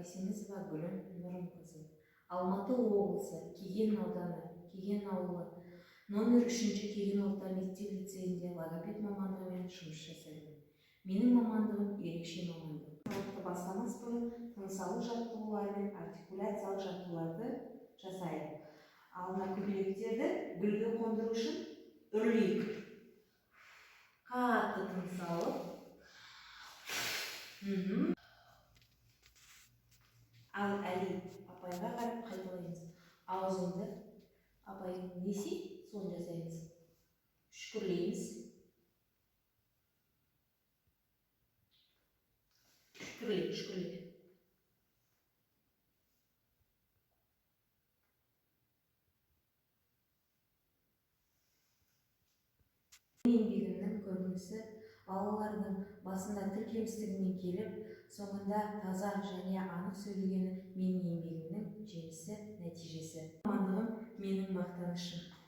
Есенізова Гүлім Нұрымқызы. Алматы облысы Кеген ауданы, Кеген ауылы, номер 3 Кеген орта мектеп-лицейінде логопед мамандығымен жұмыс жасаймын. Менің мамандығым ерекше мамандық. Сабақты бастамас бұрын тыныс алу жаттығулары мен артикуляциялық жаттығуларды жасайық. Ал мына көкіректерді гүлге қондыру үшін үрлейік. Қатты тыныс алып, ал әлі апайға қарап қайталаймыз. Аузыңды апайың несі, соны жасаймыз. Шүкірлейміз. Шүкірле. Еңбегімнің көрінісі балалардың басында тіл кемістігімен келіп, соңында таза және анық сөйлегені менің еңбегімнің жемісі, нәтижесі. Мамандығым менің мақтанышым.